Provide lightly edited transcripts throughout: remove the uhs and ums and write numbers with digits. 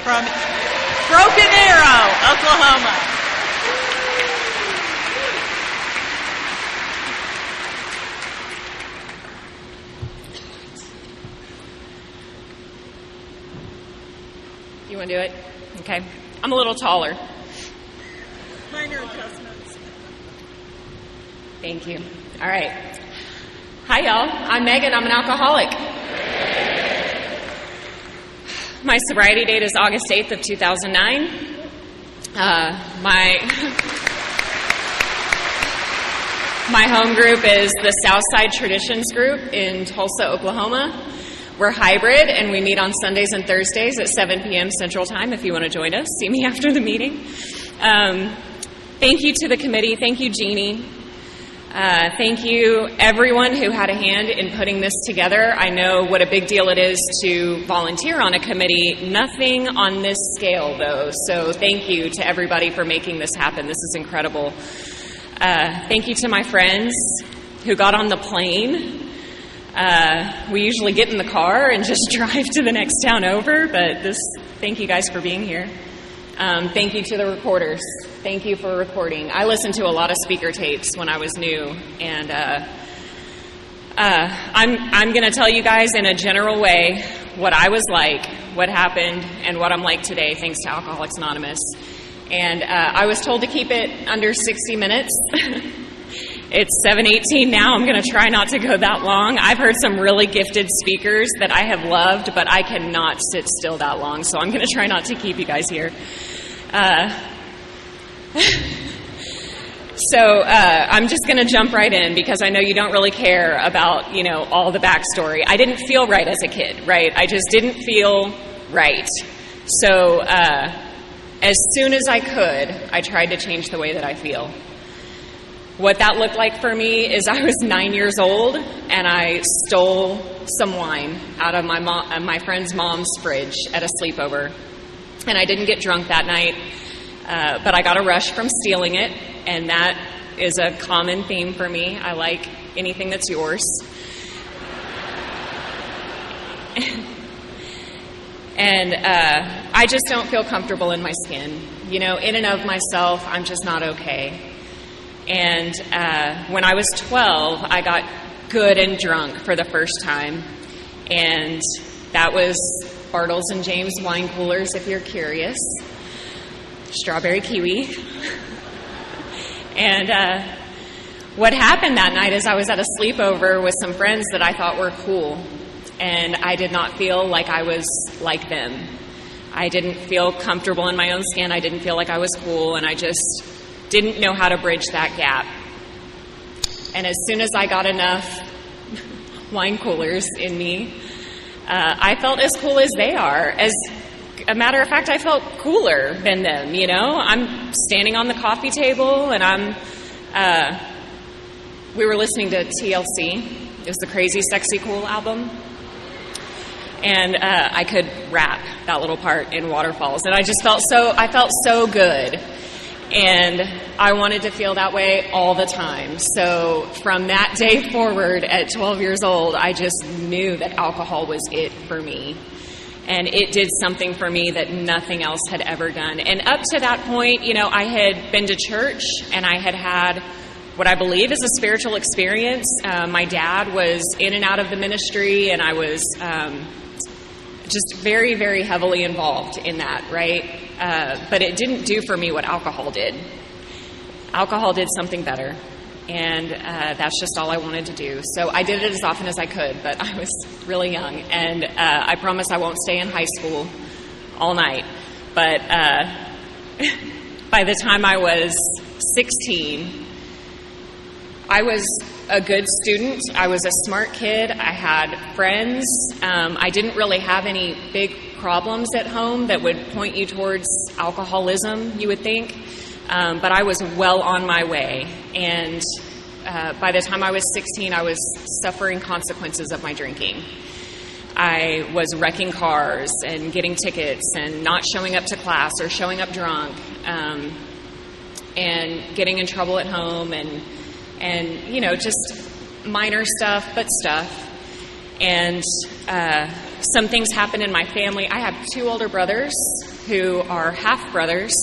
from Broken Arrow, Oklahoma. You want to do it? Okay. I'm a little taller. Minor adjustments. Thank you. All right. Hi, y'all. I'm Megan. I'm an alcoholic. My sobriety date is August 8th of 2009. My home group is the Southside Traditions Group in Tulsa, Oklahoma. We're hybrid, and we meet on Sundays and Thursdays at 7 p.m. Central Time if you want to join us. See me after the meeting. Thank you to the committee. Thank you, Jeannie. Thank you, everyone who had a hand in putting this together. I know what a big deal it is to volunteer on a committee. Nothing on this scale, though. So thank you to everybody for making this happen. This is incredible. Thank you to my friends who got on the plane. We usually get in the car and just drive to the next town over, but thank you guys for being here. Thank you to the recorders. Thank you for recording. I listened to a lot of speaker tapes when I was new, and I'm going to tell you guys in a general way what I was like, what happened, and what I'm like today, thanks to Alcoholics Anonymous. And I was told to keep it under 60 minutes. It's 7:18 now. I'm going to try not to go that long. I've heard some really gifted speakers that I have loved, but I cannot sit still that long, so I'm going to try not to keep you guys here. So I'm just going to jump right in because I know you don't really care about, all the backstory. I didn't feel right as a kid, right? I just didn't feel right. So as soon as I could, I tried to change the way that I feel. What that looked like for me is I was 9 years old, and I stole some wine out of my friend's mom's fridge at a sleepover. And I didn't get drunk that night, but I got a rush from stealing it, and that is a common theme for me. I like anything that's yours. And I just don't feel comfortable in my skin. In and of myself, I'm just not okay. And when I was 12, I got good and drunk for the first time. And that was Bartles and James wine coolers, if you're curious. Strawberry kiwi. And what happened that night is I was at a sleepover with some friends that I thought were cool. And I did not feel like I was like them. I didn't feel comfortable in my own skin. I didn't feel like I was cool. And I just didn't know how to bridge that gap. And as soon as I got enough wine coolers in me, I felt as cool as they are. As a matter of fact, I felt cooler than them, I'm standing on the coffee table, and we were listening to TLC. It was the Crazy Sexy Cool album. And I could rap that little part in Waterfalls. And I felt so good. And I wanted to feel that way all the time. So from that day forward at 12 years old, I just knew that alcohol was it for me. And it did something for me that nothing else had ever done. And up to that point, I had been to church, and I had what I believe is a spiritual experience. My dad was in and out of the ministry, and I was just very, very heavily involved in that, right? But it didn't do for me what alcohol did. Alcohol did something better, and that's just all I wanted to do. So I did it as often as I could, but I was really young, and I promise I won't stay in high school all night. But by the time I was 16, I was a good student. I was a smart kid. I had friends. I didn't really have any big problems at home that would point you towards alcoholism, you would think. But I was well on my way. And by the time I was 16, I was suffering consequences of my drinking. I was wrecking cars and getting tickets and not showing up to class or showing up drunk, and getting in trouble at home and just minor stuff, but stuff. And some things happened in my family. I have two older brothers who are half brothers.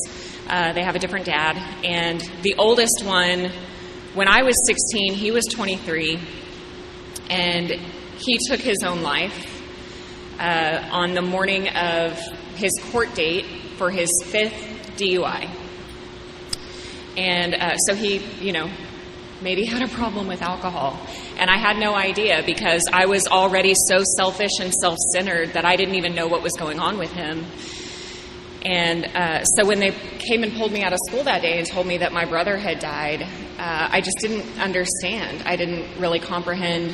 They have a different dad. And the oldest one, when I was 16, he was 23. And he took his own life on the morning of his court date for his 5th DUI. And so he, maybe had a problem with alcohol. And I had no idea because I was already so selfish and self-centered that I didn't even know what was going on with him. And so when they came and pulled me out of school that day and told me that my brother had died, I just didn't understand. I didn't really comprehend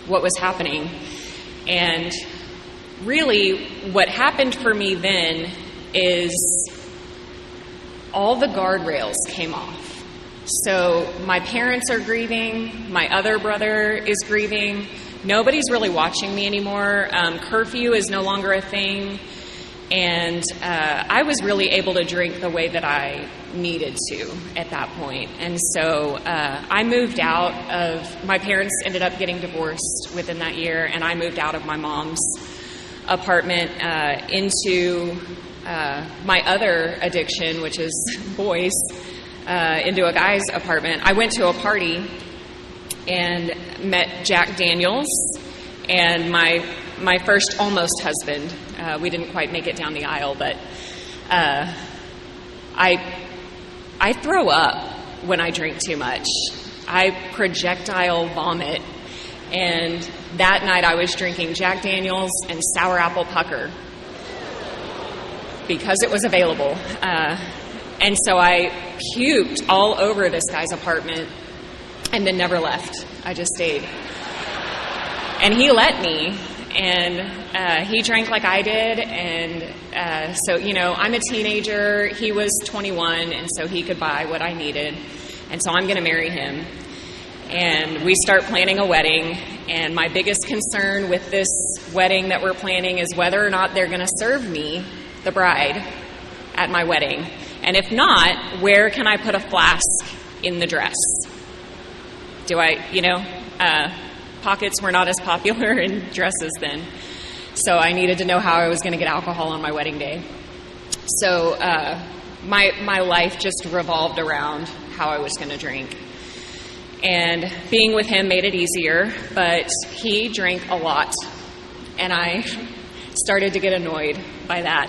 what was happening. And really what happened for me then is all the guardrails came off. So my parents are grieving, my other brother is grieving, nobody's really watching me anymore, curfew is no longer a thing, and I was really able to drink the way that I needed to at that point. And so I moved out of, my parents ended up getting divorced within that year, and I moved out of my mom's apartment into my other addiction, which is boys, into a guy's apartment. I went to a party and met Jack Daniels and my first almost husband. We didn't quite make it down the aisle, but I throw up when I drink too much. I projectile vomit. And that night I was drinking Jack Daniels and Sour Apple Pucker because it was available. And so I puked all over this guy's apartment and then never left. I just stayed. And he let me, and he drank like I did. And so, I'm a teenager. He was 21, and so he could buy what I needed. And so I'm going to marry him. And we start planning a wedding. And my biggest concern with this wedding that we're planning is whether or not they're going to serve me, the bride, at my wedding. And if not, where can I put a flask in the dress? Do I, pockets were not as popular in dresses then. So I needed to know how I was going to get alcohol on my wedding day. So my life just revolved around how I was going to drink. And being with him made it easier, but he drank a lot. And I started to get annoyed by that.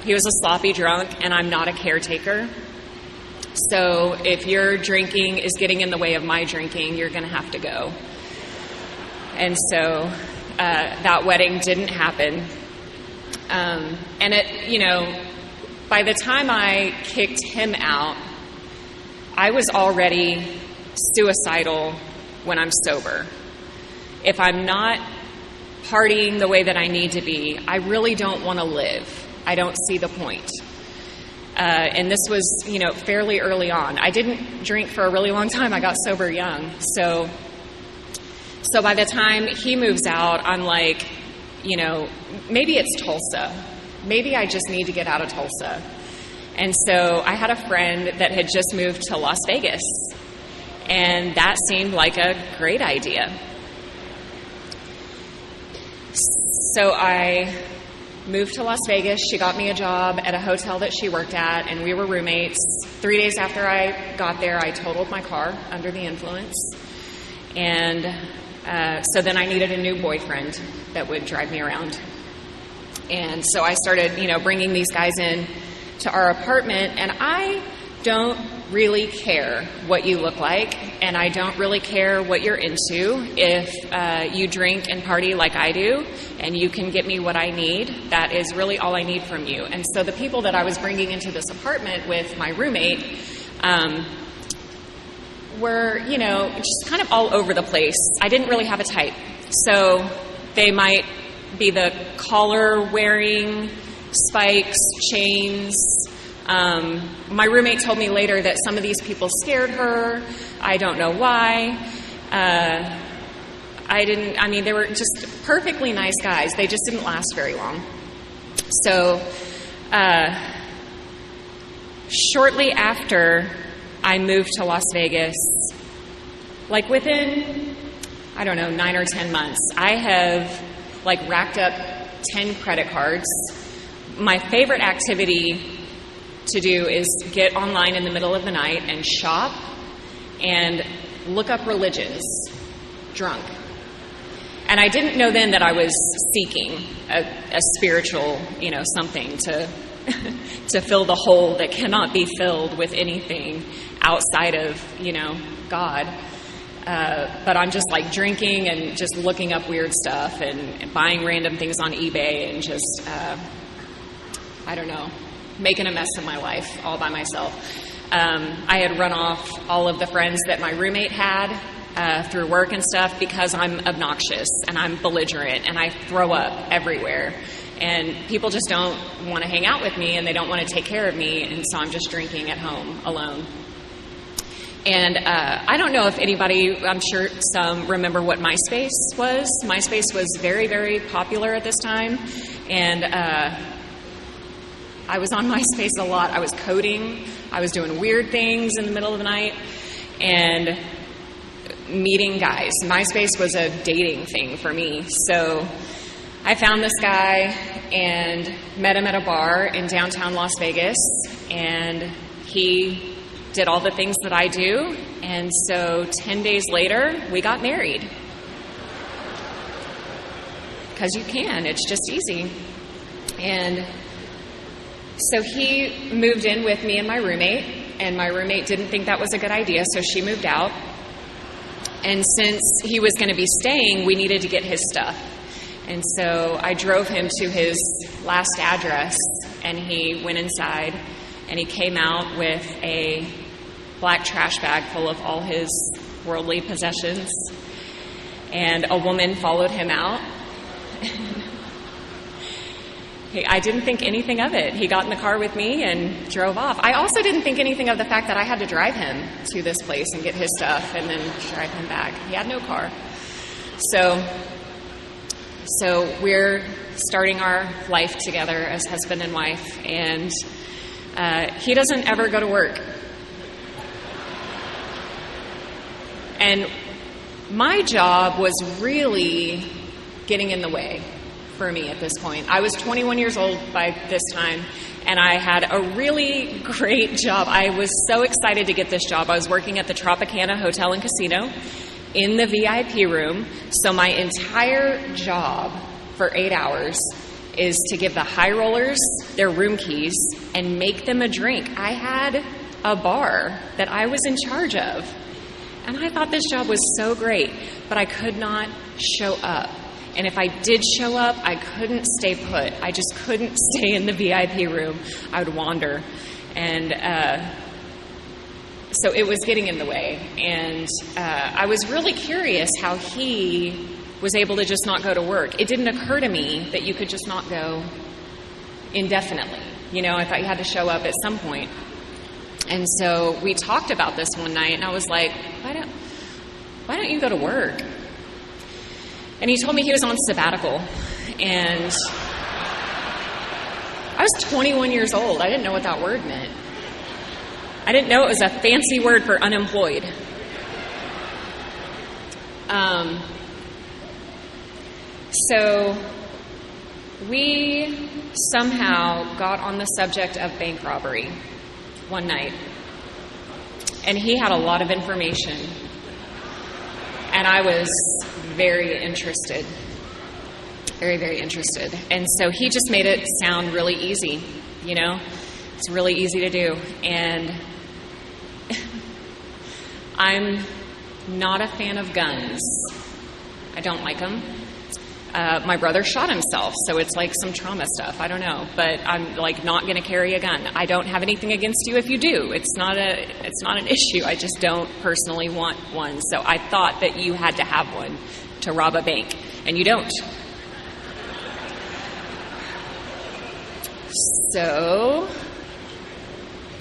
He was a sloppy drunk, and I'm not a caretaker. So if your drinking is getting in the way of my drinking, you're going to have to go. And so that wedding didn't happen. And by the time I kicked him out, I was already suicidal when I'm sober. If I'm not partying the way that I need to be, I really don't want to live. I don't see the point. And this was, fairly early on. I didn't drink for a really long time. I got sober young. So by the time he moves out, I'm like, maybe it's Tulsa. Maybe I just need to get out of Tulsa. And so I had a friend that had just moved to Las Vegas. And that seemed like a great idea. So I moved to Las Vegas. She got me a job at a hotel that she worked at, and we were roommates. 3 days after I got there, I totaled my car under the influence. And so then I needed a new boyfriend that would drive me around. And so I started, bringing these guys in to our apartment, and I don't really care what you look like, and I don't really care what you're into. If you drink and party like I do, and you can get me what I need, that is really all I need from you. And so the people that I was bringing into this apartment with my roommate were, just kind of all over the place. I didn't really have a type. So they might be the collar-wearing, spikes, chains. My roommate told me later that some of these people scared her. I don't know why. They were just perfectly nice guys. They just didn't last very long. So, shortly after I moved to Las Vegas, like within, 9 or 10 months, I have racked up 10 credit cards. my favorite activity to do is get online in the middle of the night and shop and look up religions, drunk. And I didn't know then that I was seeking a spiritual, something to to fill the hole that cannot be filled with anything outside of, God. But I'm just like drinking and just looking up weird stuff and buying random things on eBay and just, making a mess of my life all by myself. I had run off all of the friends that my roommate had through work and stuff because I'm obnoxious and I'm belligerent and I throw up everywhere. And people just don't want to hang out with me and they don't want to take care of me, and so I'm just drinking at home alone. And I don't know if anybody, I'm sure some remember what MySpace was. MySpace was very, very popular at this time, and I was on MySpace a lot. I was coding, I was doing weird things in the middle of the night, and meeting guys. MySpace was a dating thing for me, so I found this guy and met him at a bar in downtown Las Vegas, and he did all the things that I do, and so 10 days later, we got married. Because you can, it's just easy. And so he moved in with me and my roommate, and my roommate didn't think that was a good idea, so she moved out. And since he was going to be staying, we needed to get his stuff. And so I drove him to his last address, and he went inside, and he came out with a black trash bag full of all his worldly possessions. And a woman followed him out. I didn't think anything of it. He got in the car with me and drove off. I also didn't think anything of the fact that I had to drive him to this place and get his stuff and then drive him back. He had no car. So we're starting our life together as husband and wife, and he doesn't ever go to work. And my job was really getting in the way for me at this point. I was 21 years old by this time, and I had a really great job. I was so excited to get this job. I was working at the Tropicana Hotel and Casino in the VIP room. So my entire job for 8 hours is to give the high rollers their room keys and make them a drink. I had a bar that I was in charge of, and I thought this job was so great, but I could not show up. And if I did show up, I couldn't stay put. I just couldn't stay in the VIP room. I would wander. And so it was getting in the way. And I was really curious how he was able to just not go to work. It didn't occur to me that you could just not go indefinitely. I thought you had to show up at some point. And so we talked about this one night, and I was like, why don't you go to work? And he told me he was on sabbatical, and I was 21 years old. I didn't know what that word meant. I didn't know it was a fancy word for unemployed. So we somehow got on the subject of bank robbery one night, and he had a lot of information, and I was very interested, very, very interested. And so he just made it sound really easy, It's really easy to do. And I'm not a fan of guns. I don't like them. My brother shot himself, so it's like some trauma stuff. I don't know, but I'm not going to carry a gun. I don't have anything against you if you do. It's not an issue. I just don't personally want one. So I thought that you had to have one to rob a bank, and you don't. So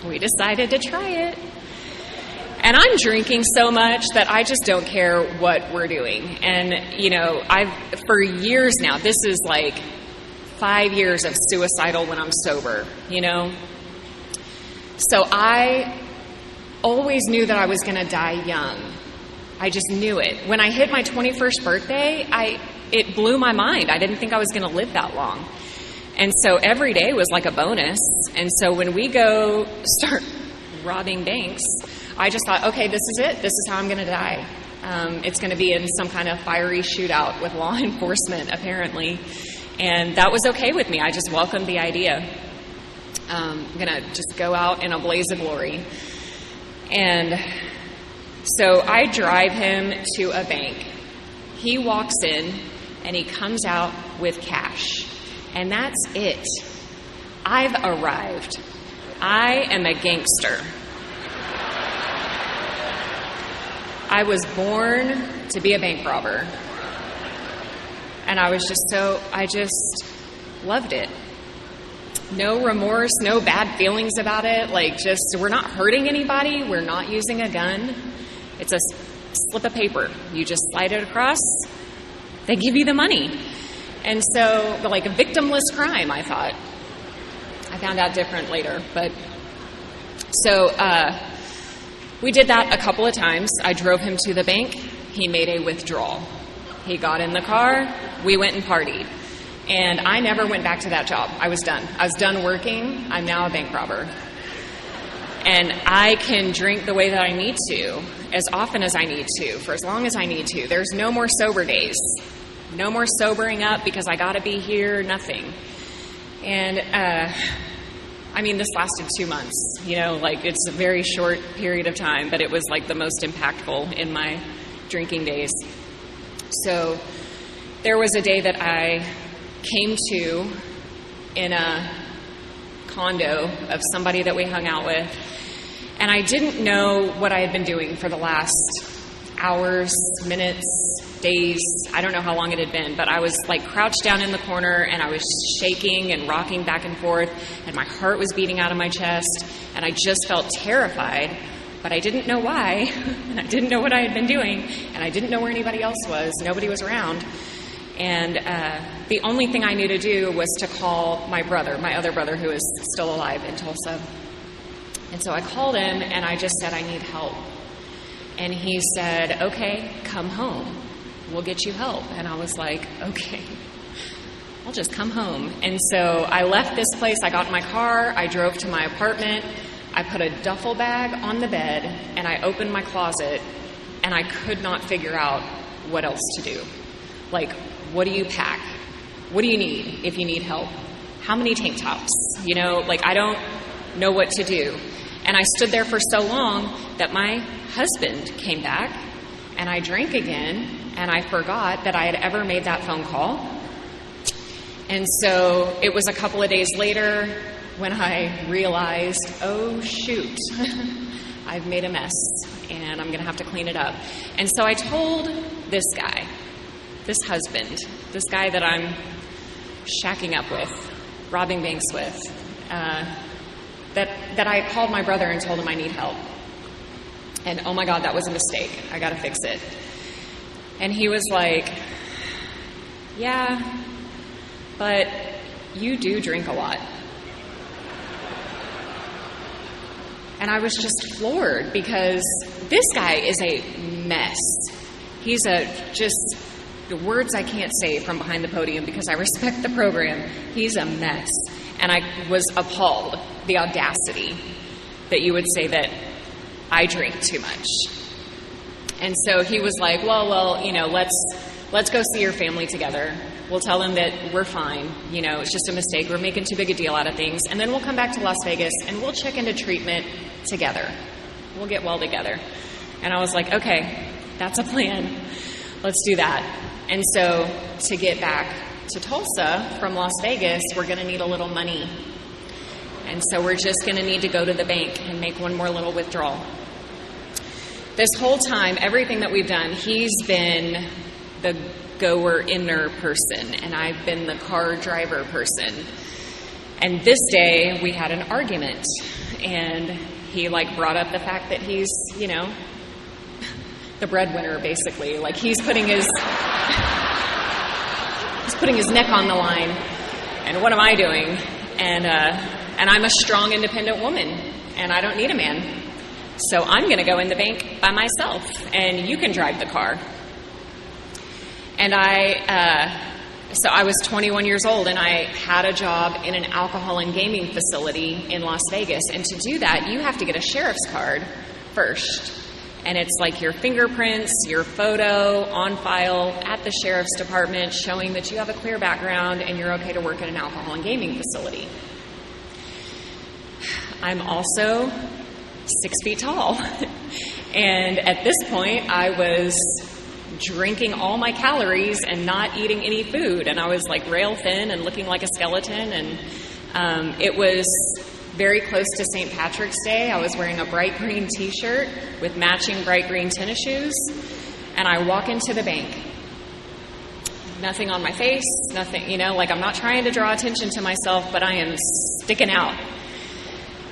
we decided to try it. And I'm drinking so much that I just don't care what we're doing. And, for years now, this is 5 years of suicidal when I'm sober, So I always knew that I was going to die young. I just knew it. When I hit my 21st birthday, it blew my mind. I didn't think I was going to live that long. And so every day was like a bonus. And so when we go start robbing banks, I just thought, okay, this is it. This is how I'm going to die. It's going to be in some kind of fiery shootout with law enforcement, apparently. And that was okay with me. I just welcomed the idea. I'm going to just go out in a blaze of glory. And so I drive him to a bank. He walks in, and he comes out with cash. And that's it. I've arrived. I am a gangster. I was born to be a bank robber. And I just loved it. No remorse, no bad feelings about it. We're not hurting anybody. We're not using a gun. It's a slip of paper. You just slide it across. They give you the money. And so, a victimless crime, I thought. I found out different later. We did that a couple of times. I drove him to the bank. He made a withdrawal. He got in the car. We went and partied. And I never went back to that job. I was done. I was done working. I'm now a bank robber. And I can drink the way that I need to, as often as I need to, for as long as I need to. There's no more sober days. No more sobering up because I got to be here, nothing. And, this lasted 2 months. It's a very short period of time, but it was the most impactful in my drinking days. So there was a day that I came to in a condo of somebody that we hung out with, and I didn't know what I had been doing for the last hours, minutes, days. I don't know how long it had been, but I was crouched down in the corner, and I was shaking and rocking back and forth, and my heart was beating out of my chest, and I just felt terrified, but I didn't know why, and I didn't know what I had been doing, and I didn't know where anybody else was. Nobody was around. And the only thing I knew to do was to call my other brother, who is still alive in Tulsa. And so I called him, and I just said, I need help. And he said, okay, come home. We'll get you help. And I was like, okay, I'll just come home. And so I left this place. I got in my car. I drove to my apartment. I put a duffel bag on the bed, and I opened my closet, and I could not figure out what else to do. What do you pack? What do you need if you need help? How many tank tops? I don't know what to do. And I stood there for so long that my husband came back, and I drank again, and I forgot that I had ever made that phone call. And so it was a couple of days later when I realized, oh, shoot, I've made a mess, and I'm going to have to clean it up. And so I told this guy, this husband, this guy that I'm shacking up with, robbing banks with, that I called my brother and told him I need help. And oh my God, that was a mistake. I got to fix it. And he was like, yeah, but you do drink a lot. And I was just floored because this guy is a mess. He's the words I can't say from behind the podium because I respect the program. He's a mess. And I was appalled, the audacity that you would say that I drink too much. And so he was like, well, let's go see your family together. We'll tell them that we're fine. It's just a mistake. We're making too big a deal out of things. And then we'll come back to Las Vegas and we'll check into treatment together. We'll get well together. And I was like, okay, that's a plan. Let's do that. And so to get back to Tulsa from Las Vegas, we're going to need a little money. And so we're just going to need to go to the bank and make one more little withdrawal. This whole time, everything that we've done, he's been the goer-inner person, and I've been the car driver person. And this day, we had an argument, and he, brought up the fact that he's, the breadwinner, basically. He's putting his neck on the line, and what am I doing? And I'm a strong, independent woman, and I don't need a man. So I'm going to go in the bank by myself, and you can drive the car. And I So I was 21 years old, and I had a job in an alcohol and gaming facility in Las Vegas. And to do that, you have to get a sheriff's card first. And it's like your fingerprints, your photo on file at the sheriff's department showing that you have a clear background and you're okay to work at an alcohol and gaming facility. I'm also 6 feet tall. And at this point, I was drinking all my calories and not eating any food. And I was like rail thin and looking like a skeleton. And it was very close to St. Patrick's Day. I was wearing a bright green t-shirt with matching bright green tennis shoes. And I walk into the bank. Nothing on my face, nothing, like I'm not trying to draw attention to myself, but I am sticking out.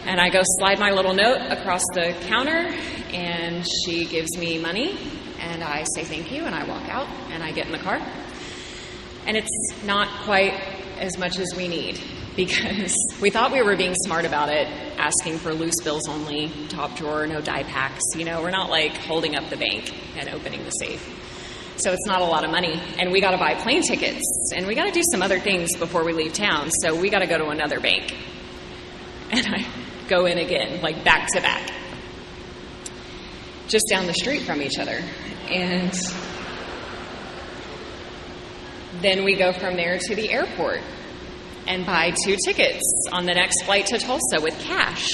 And I go slide my little note across the counter, and she gives me money, and I say thank you, and I walk out, and I get in the car. And it's not quite as much as we need, because we thought we were being smart about it, asking for loose bills only, top drawer, no die packs. We're not like holding up the bank and opening the safe. So it's not a lot of money, and we got to buy plane tickets, and we got to do some other things before we leave town, so we got to go to another bank. And I go in again, like back to back, just down the street from each other. And then we go from there to the airport and buy 2 tickets on the next flight to Tulsa with cash,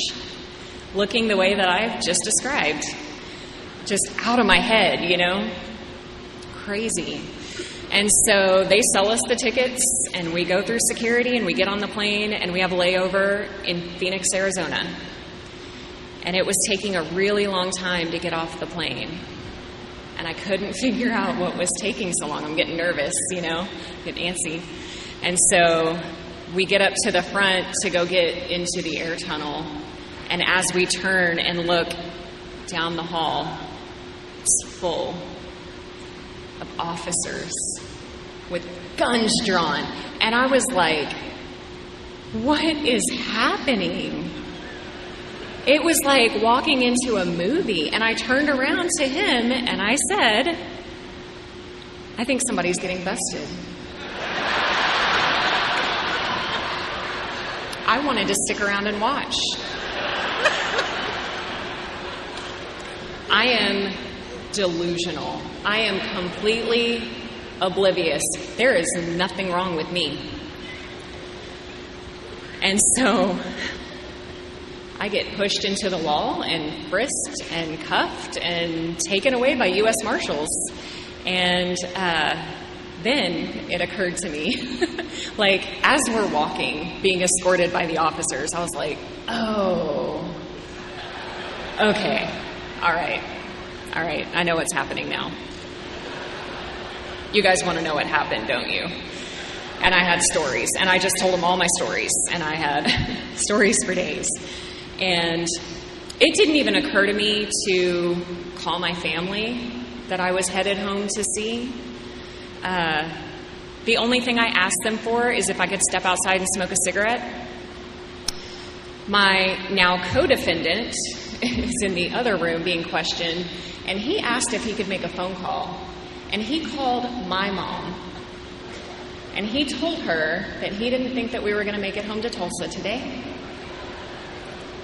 looking the way that I've just described, just out of my head, crazy. And so they sell us the tickets, and we go through security, and we get on the plane, and we have a layover in Phoenix, Arizona. And it was taking a really long time to get off the plane. And I couldn't figure out what was taking so long. I'm getting nervous, get antsy. And so we get up to the front to go get into the air tunnel. And as we turn and look down the hall, it's full of officers with guns drawn. And I was like, what is happening? It was like walking into a movie. And I turned around to him and I said, I think somebody's getting busted. I wanted to stick around and watch. I am delusional. I am completely oblivious. There is nothing wrong with me. And so I get pushed into the wall and frisked and cuffed and taken away by U.S. Marshals. And then it occurred to me, like as we're walking, being escorted by the officers, I was like, oh, okay, all right, I know what's happening now. You guys want to know what happened, don't you? And I had stories, and I just told them all my stories, and I had stories for days. And it didn't even occur to me to call my family that I was headed home to see. The only thing I asked them for is if I could step outside and smoke a cigarette. My now co-defendant is in the other room being questioned, and he asked if he could make a phone call. And he called my mom. And he told her that he didn't think that we were going to make it home to Tulsa today.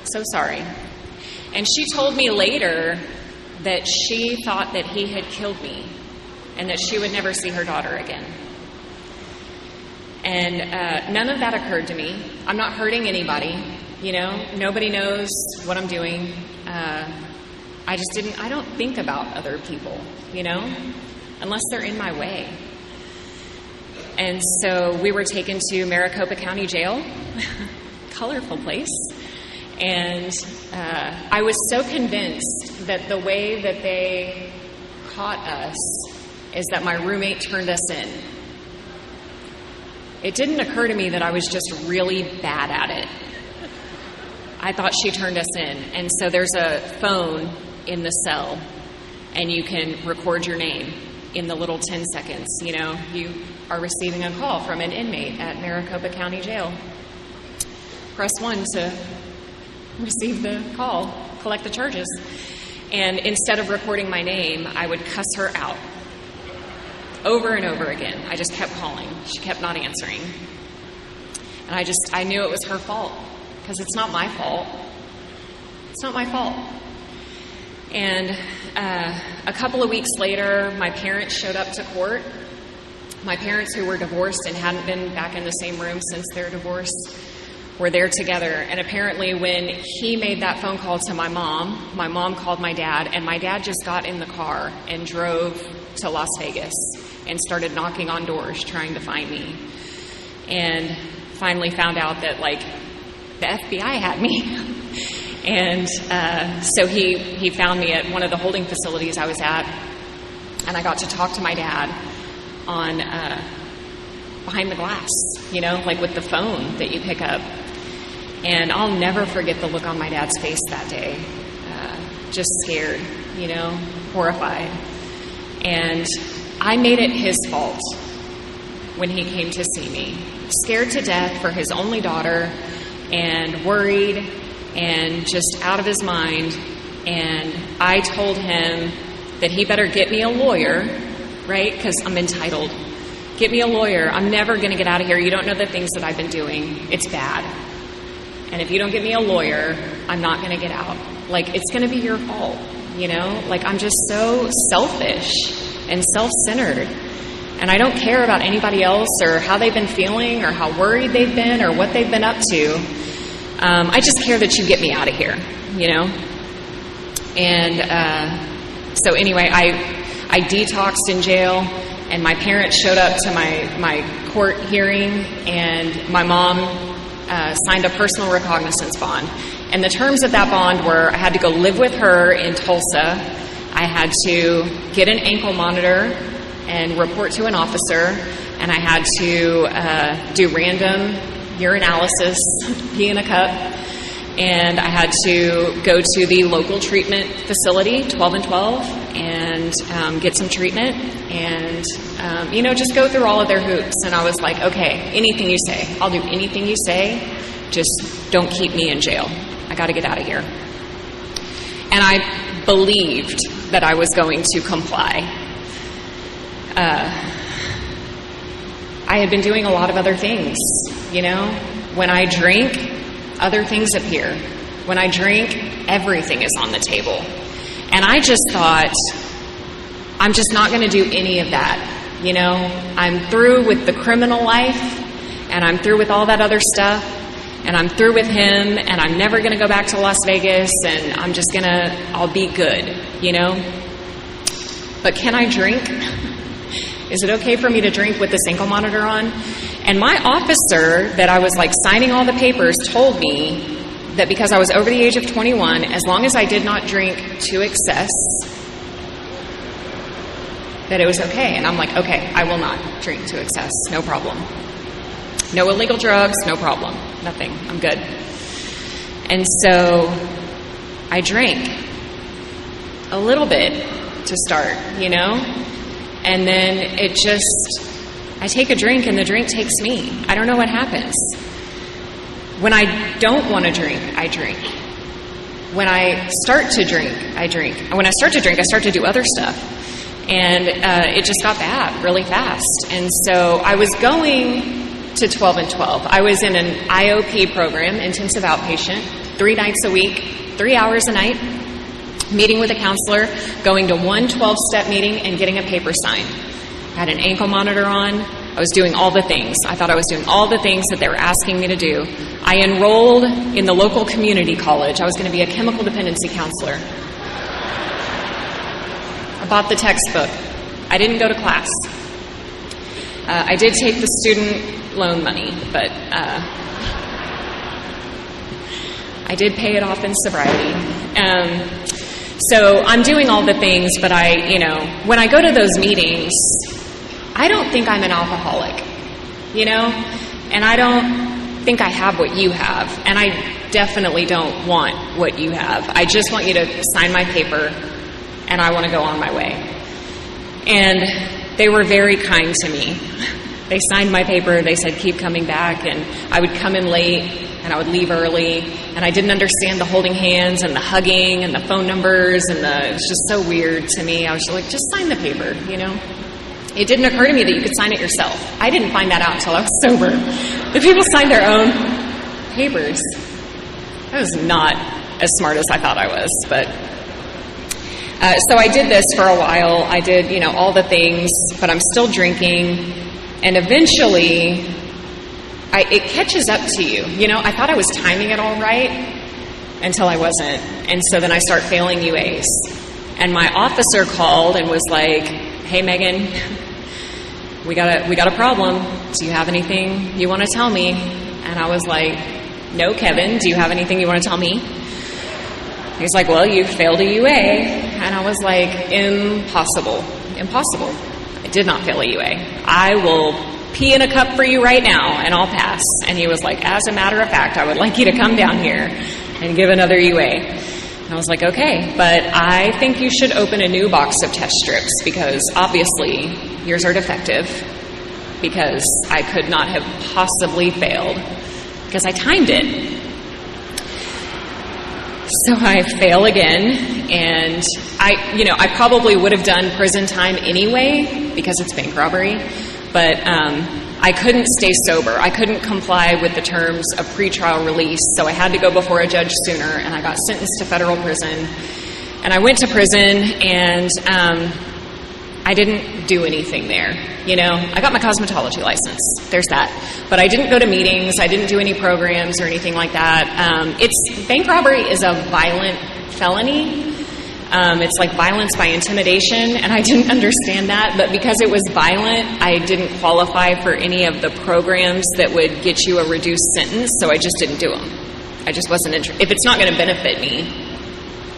So sorry. And she told me later that she thought that he had killed me and that she would never see her daughter again. And none of that occurred to me. I'm not hurting anybody, Nobody knows what I'm doing. I don't think about other people, unless they're in my way. And so we were taken to Maricopa County Jail, colorful place. And I was so convinced that the way that they caught us is that my roommate turned us in. It didn't occur to me that I was just really bad at it. I thought she turned us in. And so there's a phone in the cell, and you can record your name in the little 10 seconds. You are receiving a call from an inmate at Maricopa County Jail. Press 1 to receive the call, collect the charges. And instead of recording my name, I would cuss her out. over and over again. I just kept calling. She kept not answering. And I knew it was her fault, because it's not my fault. It's not my fault. And a couple of weeks later, my parents showed up to court. My parents, who were divorced and hadn't been back in the same room since their divorce, were there together. And apparently when he made that phone call to my mom called my dad, and my dad just got in the car and drove to Las Vegas and started knocking on doors trying to find me. And finally found out that, like, the FBI had me. And so he found me at one of the holding facilities I was at, and I got to talk to my dad on behind the glass, you know, like with the phone that you pick up. And I'll never forget the look on my dad's face that day. Just scared, you know, horrified. And I made it his fault when he came to see me. Scared to death for his only daughter, and worried and just out of his mind. And I told him that he better get me a lawyer, right? Because I'm entitled. Get me a lawyer. I'm never going to get out of here. You don't know the things that I've been doing. It's bad. And if you don't get me a lawyer, I'm not going to get out. Like, it's going to be your fault, you know? Like, I'm just so selfish and self-centered. And I don't care about anybody else or how they've been feeling or how worried they've been or what they've been up to. I just care that you get me out of here, you know? And so anyway, I detoxed in jail, and my parents showed up to my court hearing, and my mom signed a personal recognizance bond. And the terms of that bond were I had to go live with her in Tulsa. I had to get an ankle monitor and report to an officer, and I had to do random urinalysis, pee in a cup, and I had to go to the local treatment facility, 12 and 12, and get some treatment, and you know, just go through all of their hoops. And I was like, okay, anything you say, I'll do anything you say, just don't keep me in jail. I got to get out of here. And I believed that I was going to comply. I had been doing a lot of other things, you know. When I drink, other things appear. When I drink, everything is on the table. And I just thought, I'm just not going to do any of that, you know. I'm through with the criminal life, and I'm through with all that other stuff, and I'm through with him, and I'm never going to go back to Las Vegas, and I'll be good, you know. But can I drink? Is it okay for me to drink with this ankle monitor on? And my officer that I was like signing all the papers told me that because I was over the age of 21, as long as I did not drink to excess, that it was okay. And I'm like, okay, I will not drink to excess. No problem. No illegal drugs, no problem. Nothing. I'm good. And so I drank a little bit to start, you know? And then I take a drink and the drink takes me. I don't know what happens. When I don't want to drink, I drink. When I start to drink, I drink. And when I start to drink, I start to do other stuff. And it just got bad really fast. And so I was going to 12 and 12. I was in an IOP program, intensive outpatient, 3 nights a week, 3 hours a night, meeting with a counselor, going to one 12-step meeting, and getting a paper signed. I had an ankle monitor on. I was doing all the things. I thought I was doing all the things that they were asking me to do. I enrolled in the local community college. I was going to be a chemical dependency counselor. I bought the textbook. I didn't go to class. I did take the student loan money, but I did pay it off in sobriety. So I'm doing all the things, but when I go to those meetings, I don't think I'm an alcoholic, you know, and I don't think I have what you have, and I definitely don't want what you have. I just want you to sign my paper, and I want to go on my way. And they were very kind to me. They signed my paper. They said, keep coming back, and I would come in late, and I would leave early, and I didn't understand the holding hands and the hugging and the phone numbers, and it was just so weird to me. I was just like, just sign the paper, you know. It didn't occur to me that you could sign it yourself. I didn't find that out until I was sober. The people signed their own papers. I was not as smart as I thought I was, but so I did this for a while. I did, all the things, but I'm still drinking, and eventually it catches up to you. I thought I was timing it all right until I wasn't, and so then I start failing UAs. And my officer called and was like, "Hey, Megan, we got a problem. Do you have anything you want to tell me?" And I was like, "No, Kevin, do you have anything you want to tell me?" He's like, "Well, you failed a UA." And I was like, impossible. I did not fail a UA. I will pee in a cup for you right now and I'll pass. And he was like, "As a matter of fact, I would like you to come down here and give another UA." And I was like, "Okay, but I think you should open a new box of test strips because obviously yours are defective, because I could not have possibly failed because I timed it." So I fail again, and I probably would have done prison time anyway because it's bank robbery, but I couldn't stay sober. I couldn't comply with the terms of pretrial release, so I had to go before a judge sooner, and I got sentenced to federal prison. And I went to prison, and I didn't do anything there. I got my cosmetology license. There's that. But I didn't go to meetings. I didn't do any programs or anything like that. Bank robbery is a violent felony. It's like violence by intimidation, and I didn't understand that. But because it was violent, I didn't qualify for any of the programs that would get you a reduced sentence, so I just didn't do them. I just wasn't interested. If it's not going to benefit me,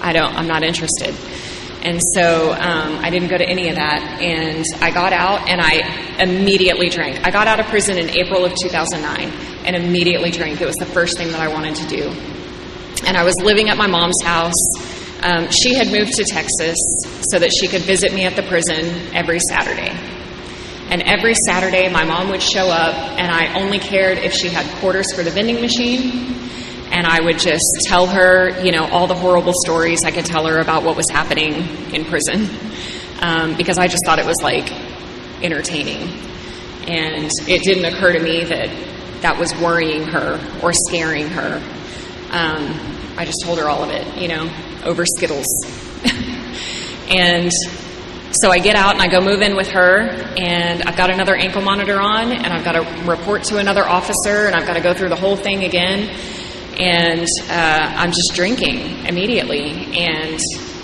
I'm not interested. And so I didn't go to any of that, and I got out, and I immediately drank. I got out of prison in April of 2009, and immediately drank. It was the first thing that I wanted to do. And I was living at my mom's house. She had moved to Texas so that she could visit me at the prison every Saturday. And every Saturday, my mom would show up, and I only cared if she had quarters for the vending machine. And I would just tell her, all the horrible stories I could tell her about what was happening in prison, because I just thought it was, entertaining. And it didn't occur to me that that was worrying her or scaring her. I just told her all of it, over Skittles. And so I get out and I go move in with her, and I've got another ankle monitor on, and I've got to report to another officer, and I've got to go through the whole thing again. And I'm just drinking immediately. And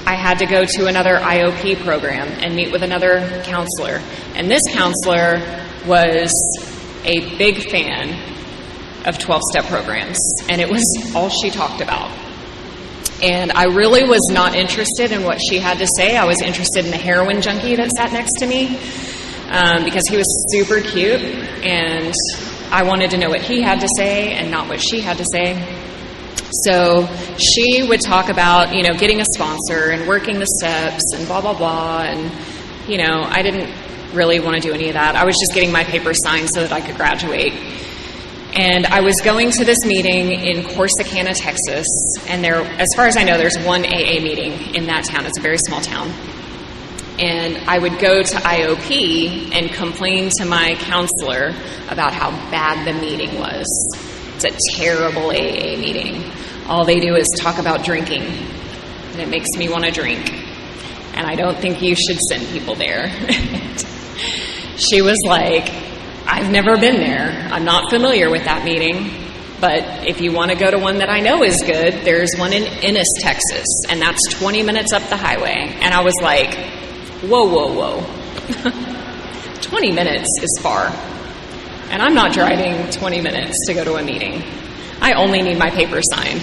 I had to go to another IOP program and meet with another counselor. And this counselor was a big fan of 12-step programs. And it was all she talked about. And I really was not interested in what she had to say. I was interested in the heroin junkie that sat next to me because he was super cute. And I wanted to know what he had to say and not what she had to say. So she would talk about, getting a sponsor and working the steps and blah, blah, blah. And, I didn't really want to do any of that. I was just getting my papers signed so that I could graduate. And I was going to this meeting in Corsicana, Texas. And as far as I know, there's one AA meeting in that town. It's a very small town. And I would go to IOP and complain to my counselor about how bad the meeting was. It's a terrible AA meeting. All they do is talk about drinking, and it makes me want to drink. And I don't think you should send people there. She was like, "I've never been there. I'm not familiar with that meeting. But if you want to go to one that I know is good, there's one in Ennis, Texas, and that's 20 minutes up the highway." And I was like, whoa. 20 minutes is far. And I'm not driving 20 minutes to go to a meeting. I only need my papers signed.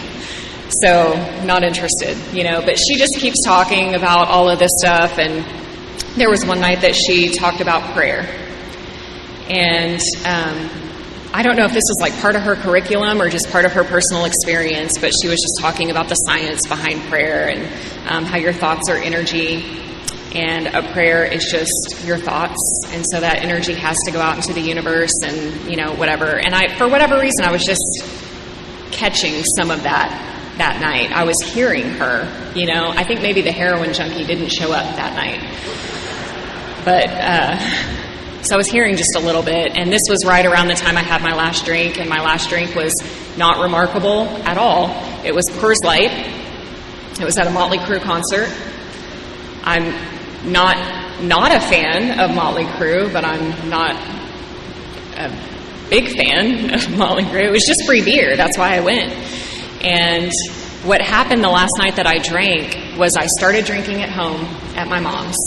So, not interested, But she just keeps talking about all of this stuff. And there was one night that she talked about prayer. And I don't know if this was part of her curriculum or just part of her personal experience, but she was just talking about the science behind prayer and how your thoughts are energy. And a prayer is just your thoughts. And so that energy has to go out into the universe and, whatever. And for whatever reason, I was just catching some of that night. I was hearing her, I think maybe the heroin junkie didn't show up that night. But So I was hearing just a little bit, and this was right around the time I had my last drink, and my last drink was not remarkable at all. It was Coors Light. It was at a Motley Crue concert. I'm not a fan of Motley Crue, but I'm not a big fan of Motley Crue. It was just free beer. That's why I went. And what happened the last night that I drank was I started drinking at home at my mom's.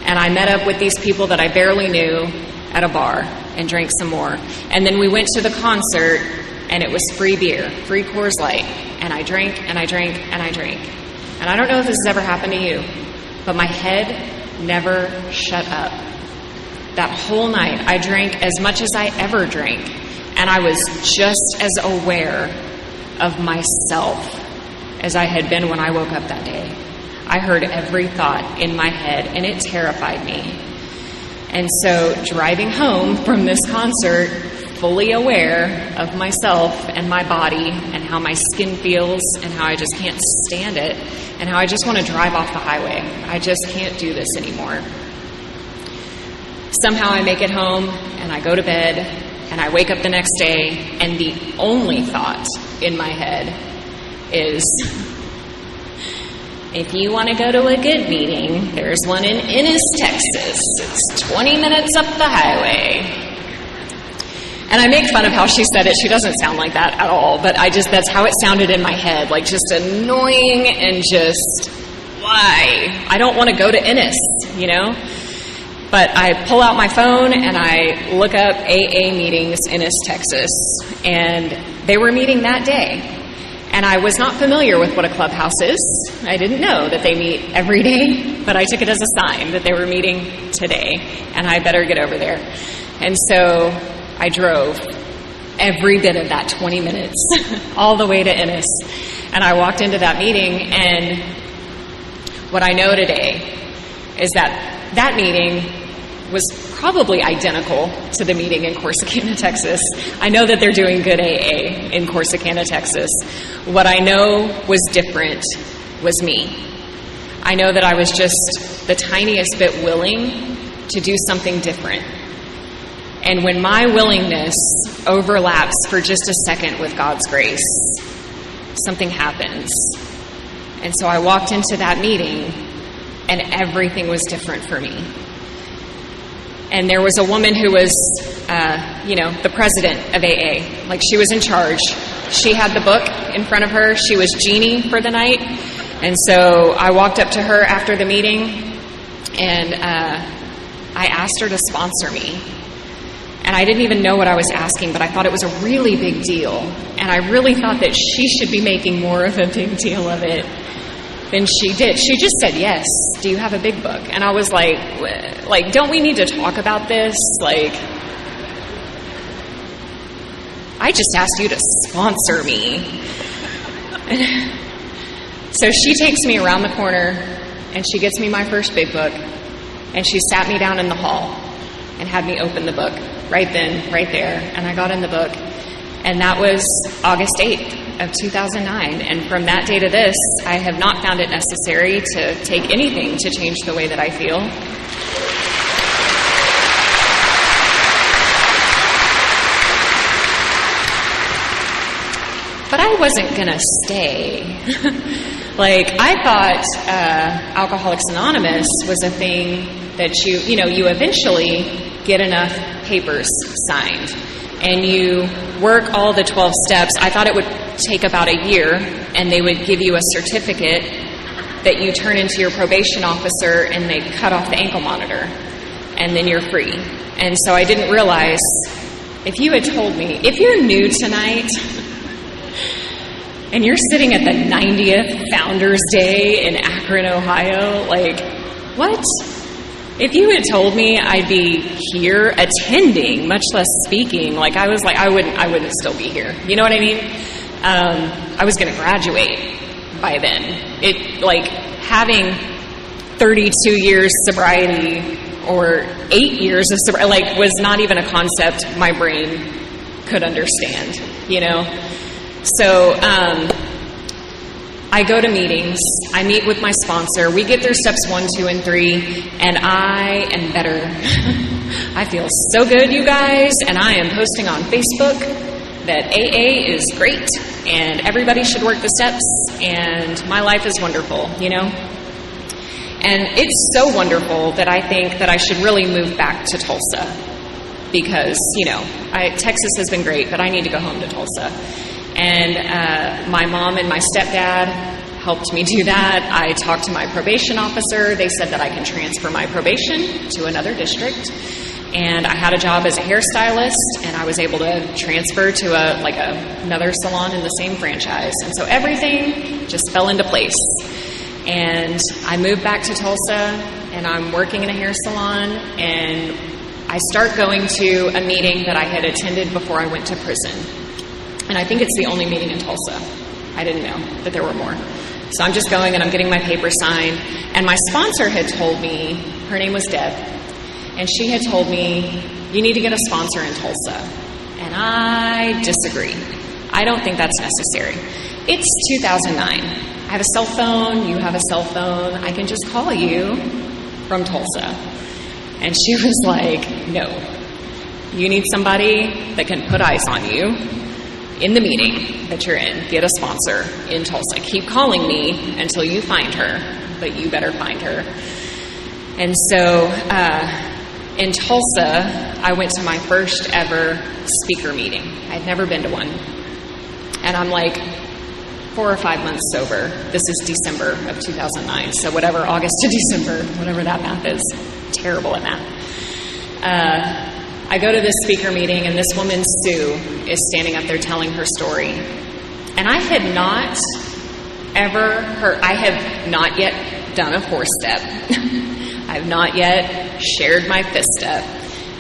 And I met up with these people that I barely knew at a bar and drank some more. And then we went to the concert, and it was free beer, free Coors Light. And I drank, and I drank, and I drank. And I don't know if this has ever happened to you, but my head never shut up. That whole night, I drank as much as I ever drank. And I was just as aware of myself as I had been when I woke up that day. I heard every thought in my head, and it terrified me. And so driving home from this concert, fully aware of myself and my body and how my skin feels and how I just can't stand it and how I just want to drive off the highway. I just can't do this anymore. Somehow I make it home, and I go to bed, and I wake up the next day, and the only thought in my head is, if you want to go to a good meeting, there's one in Ennis, Texas. It's 20 minutes up the highway. And I make fun of how she said it. She doesn't sound like that at all, but that's how it sounded in my head, like just annoying and just, why? I don't want to go to Ennis, you know? But I pull out my phone and I look up AA meetings in Ennis, Texas, and they were meeting that day. And I was not familiar with what a clubhouse is. I didn't know that they meet every day, but I took it as a sign that they were meeting today, and I better get over there. And so I drove every bit of that 20 minutes all the way to Ennis. And I walked into that meeting, and what I know today is that that meeting was probably identical to the meeting in Corsicana, Texas. I know that they're doing good AA in Corsicana, Texas. What I know was different was me. I know that I was just the tiniest bit willing to do something different. And when my willingness overlaps for just a second with God's grace, something happens. And so I walked into that meeting, and everything was different for me. And there was a woman who was, the president of AA. Like, she was in charge. She had the book in front of her. She was Jeannie for the night. And so I walked up to her after the meeting, and I asked her to sponsor me. And I didn't even know what I was asking, but I thought it was a really big deal. And I really thought that she should be making more of a big deal of it than she did. She just said, yes, do you have a big book? And I was like, don't we need to talk about this? Like, I just asked you to sponsor me. So she takes me around the corner, and she gets me my first big book, and she sat me down in the hall and had me open the book right then, right there. And I got in the book, and that was August 8th. Of 2009, and from that day to this, I have not found it necessary to take anything to change the way that I feel. But I wasn't gonna stay. I thought Alcoholics Anonymous was a thing that you eventually get enough papers signed, and you work all the 12 steps. I thought it would take about a year, and they would give you a certificate that you turn into your probation officer, and they cut off the ankle monitor, and then you're free. And so I didn't realize, if you had told me, if you're new tonight, and you're sitting at the 90th Founders Day in Akron, Ohio, what? If you had told me I'd be here attending, much less speaking, I wouldn't still be here. You know what I mean? I was going to graduate by then. Having 32 years sobriety or 8 years of sobriety, was not even a concept my brain could understand, you know? So, I go to meetings, I meet with my sponsor, we get through steps 1, 2, and 3, and I am better. I feel so good, you guys, and I am posting on Facebook that AA is great, and everybody should work the steps, and my life is wonderful, you know? And it's so wonderful that I think that I should really move back to Tulsa, because, you know, Texas has been great, but I need to go home to Tulsa. And my mom and my stepdad helped me do that. I talked to my probation officer. They said that I can transfer my probation to another district. And I had a job as a hairstylist, and I was able to transfer to another salon in the same franchise. And so everything just fell into place. And I moved back to Tulsa, and I'm working in a hair salon, and I start going to a meeting that I had attended before I went to prison. And I think it's the only meeting in Tulsa. I didn't know that there were more. So I'm just going and I'm getting my paper signed. And my sponsor had told me, her name was Deb, and she had told me, you need to get a sponsor in Tulsa. And I disagree. I don't think that's necessary. It's 2009. I have a cell phone, you have a cell phone. I can just call you from Tulsa. And she was like, no. You need somebody that can put eyes on you in the meeting that you're in. Get a sponsor in Tulsa. Keep calling me until you find her, but you better find her. And so in Tulsa, I went to my first ever speaker meeting. I'd never been to one. And I'm like 4 or 5 months sober. This is December of 2009. So whatever, August to December, whatever that math is. Terrible at math. I go to this speaker meeting, and this woman, Sue, is standing up there telling her story. And I had not yet done a 4-step. I have not yet shared my 5th step.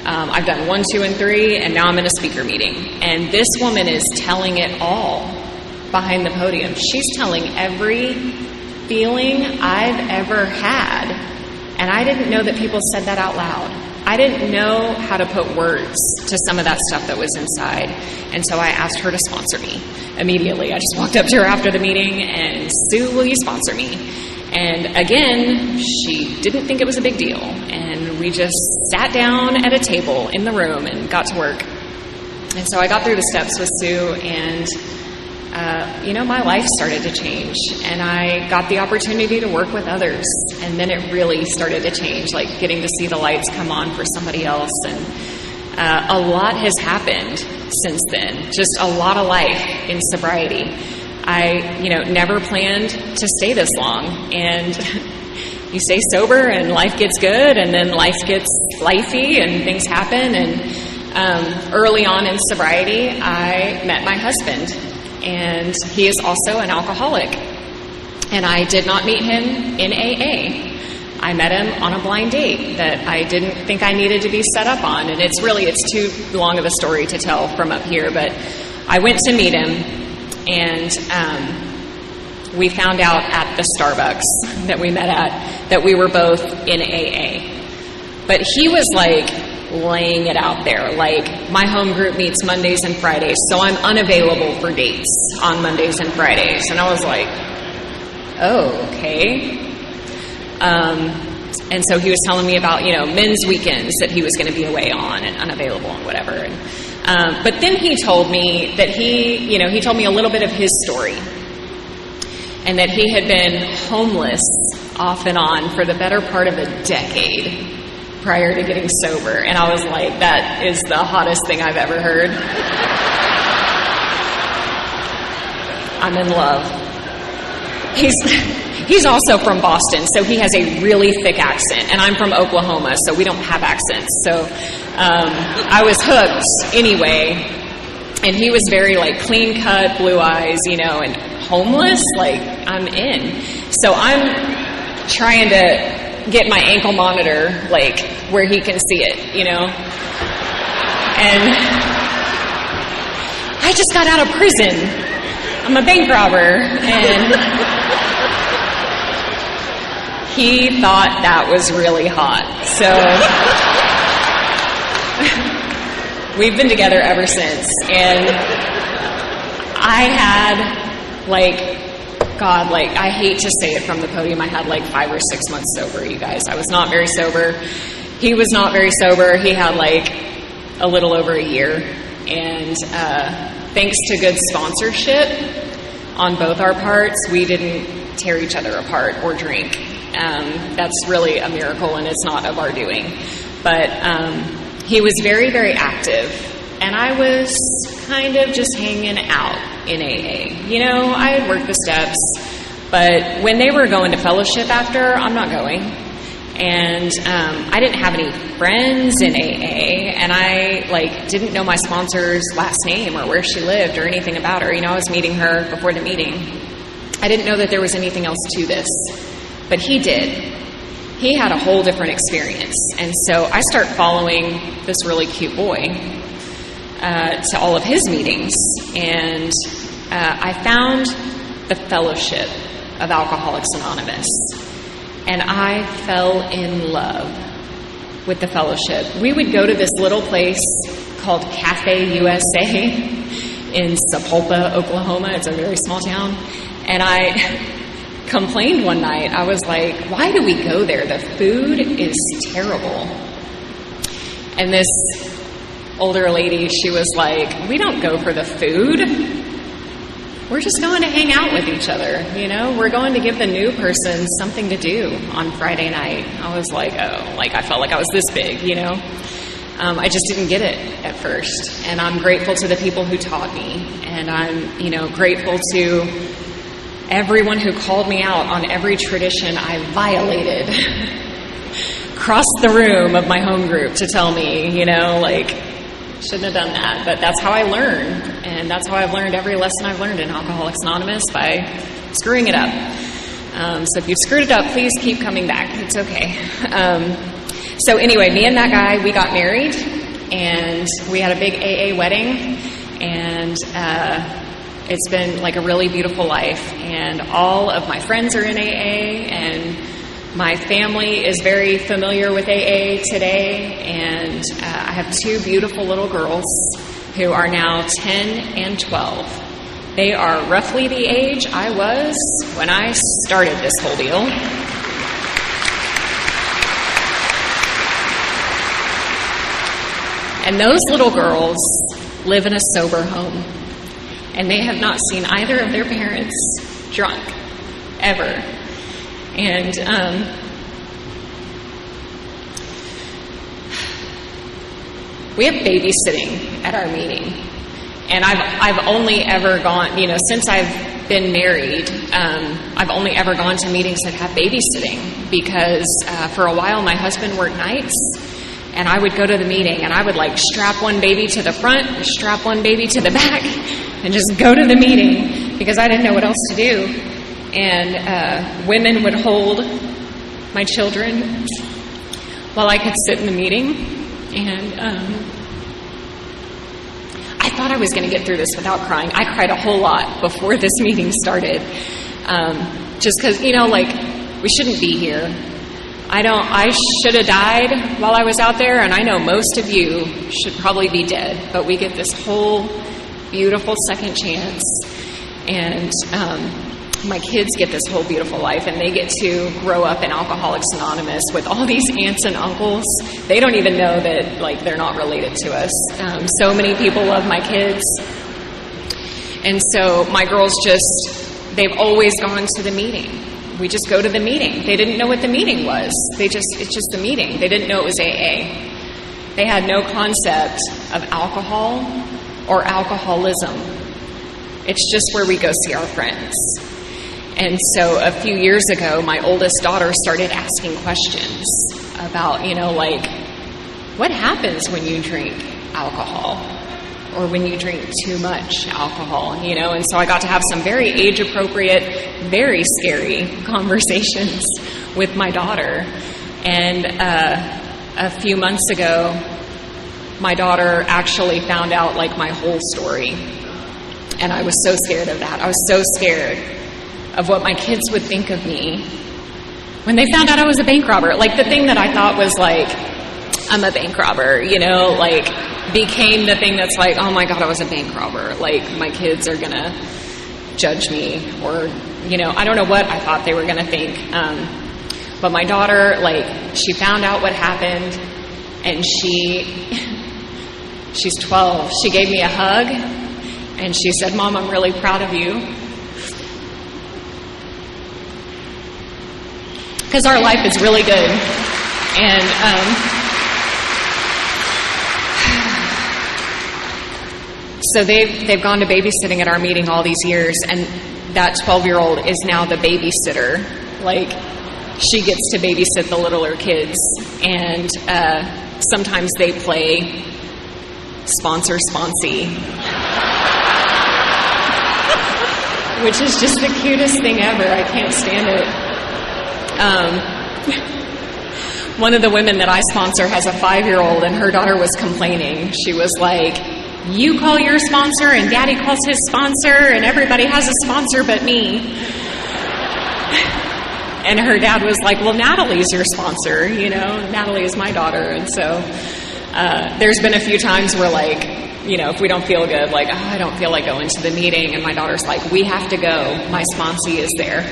I've done 1, 2, and 3, and now I'm in a speaker meeting. And this woman is telling it all behind the podium. She's telling every feeling I've ever had. And I didn't know that people said that out loud. I didn't know how to put words to some of that stuff that was inside. And so I asked her to sponsor me immediately. I just walked up to her after the meeting and, Sue, will you sponsor me? And again, she didn't think it was a big deal. And we just sat down at a table in the room and got to work. And so I got through the steps with Sue, and my life started to change, and I got the opportunity to work with others, and then it really started to change, like getting to see the lights come on for somebody else, and a lot has happened since then, just a lot of life in sobriety. I, never planned to stay this long, and you stay sober, and life gets good, and then life gets lifey, and things happen, and early on in sobriety, I met my husband. And he is also an alcoholic. And I did not meet him in AA. I met him on a blind date that I didn't think I needed to be set up on. And it's too long of a story to tell from up here. But I went to meet him, and we found out at the Starbucks that we met at that we were both in AA. But he was laying it out there, my home group meets Mondays and Fridays, so I'm unavailable for dates on Mondays and Fridays. And I was like, oh, okay. And so he was telling me about, men's weekends that he was going to be away on and unavailable and whatever. And, but then he told me that he told me a little bit of his story, and that he had been homeless off and on for the better part of a decade prior to getting sober. And I was like, that is the hottest thing I've ever heard. I'm in love. He's also from Boston, so he has a really thick accent. And I'm from Oklahoma, so we don't have accents. So I was hooked anyway. And he was very clean cut, blue eyes, and homeless. I'm in. So I'm trying to get my ankle monitor, where he can see it, And I just got out of prison. I'm a bank robber. And he thought that was really hot. So we've been together ever since. And I had, God, like, I hate to say it from the podium, I had like 5 or 6 months sober, you guys. I was not very sober. He was not very sober. He had like a little over a year. And thanks to good sponsorship on both our parts, we didn't tear each other apart or drink. That's really a miracle, and it's not of our doing. But he was very, very active, and I was kind of just hanging out in AA. You know, I had worked the steps, but when they were going to fellowship after, I'm not going. And I didn't have any friends in AA, and I didn't know my sponsor's last name or where she lived or anything about her. You know, I was meeting her before the meeting. I didn't know that there was anything else to this, but he did. He had a whole different experience, and so I start following this really cute boy to all of his meetings, and I found the fellowship of Alcoholics Anonymous. And I fell in love with the fellowship. We would go to this little place called Cafe USA in Sapulpa, Oklahoma. It's a very small town. And I complained one night. I was like, why do we go there? The food is terrible. And this older lady, she was like, we don't go for the food. We're just going to hang out with each other, you know? We're going to give the new person something to do on Friday night. I was like, I felt like I was this big, you know? I just didn't get it at first. And I'm grateful to the people who taught me. And I'm, grateful to everyone who called me out on every tradition I violated. Crossed the room of my home group to tell me, shouldn't have done that, but that's how I learned, and that's how I've learned every lesson I've learned in Alcoholics Anonymous, by screwing it up. So if you've screwed it up, please keep coming back. It's okay. So anyway, me and that guy, we got married, and we had a big AA wedding, and it's been like a really beautiful life, and all of my friends are in AA, and my family is very familiar with AA today, and I have 2 beautiful little girls who are now 10 and 12. They are roughly the age I was when I started this whole deal. And those little girls live in a sober home, and they have not seen either of their parents drunk, ever. And we have babysitting at our meeting, and I've only ever gone, since I've been married, I've only ever gone to meetings that have babysitting, because for a while my husband worked nights, and I would go to the meeting, and I would strap one baby to the front, strap one baby to the back, and just go to the meeting, because I didn't know what else to do. And women would hold my children while I could sit in the meeting. And I thought I was going to get through this without crying. I cried a whole lot before this meeting started. Just because, we shouldn't be here. I should have died while I was out there, and I know most of you should probably be dead. But we get this whole beautiful second chance. And my kids get this whole beautiful life, and they get to grow up in Alcoholics Anonymous with all these aunts and uncles. They don't even know that, they're not related to us. So many people love my kids. And so my girls they've always gone to the meeting. We just go to the meeting. They didn't know what the meeting was. It's just a meeting. They didn't know it was AA. They had no concept of alcohol or alcoholism. It's just where we go see our friends. And so a few years ago, my oldest daughter started asking questions about, what happens when you drink alcohol, or when you drink too much alcohol, And so I got to have some very age-appropriate, very scary conversations with my daughter. And a few months ago, my daughter actually found out, my whole story. And I was so scared of that. I was so scared of what my kids would think of me when they found out I was a bank robber. The thing that I thought was I'm a bank robber, became the thing that's oh my God, I was a bank robber. My kids are gonna judge me, or, I don't know what I thought they were going to think. But my daughter, she found out what happened, and she's 12. She gave me a hug, and she said, "Mom, I'm really proud of you." Because our life is really good. And so they've gone to babysitting at our meeting all these years, and that 12-year-old is now the babysitter. She gets to babysit the littler kids, and sometimes they play sponsor-sponsee, which is just the cutest thing ever. I can't stand it. One of the women that I sponsor has a 5-year-old, and her daughter was complaining. She was like, "You call your sponsor, and Daddy calls his sponsor, and everybody has a sponsor but me." And her dad was like, "Well, Natalie's your sponsor, Natalie is my daughter." And so there's been a few times where, if we don't feel good, I don't feel like going to the meeting, and my daughter's like, "We have to go. My sponsee is there."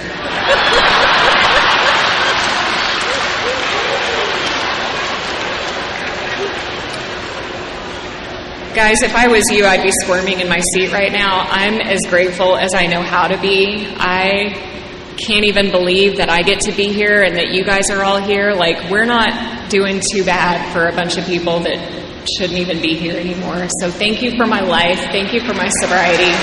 Guys, if I was you, I'd be squirming in my seat right now. I'm as grateful as I know how to be. I can't even believe that I get to be here and that you guys are all here. We're not doing too bad for a bunch of people that shouldn't even be here anymore. So thank you for my life. Thank you for my sobriety.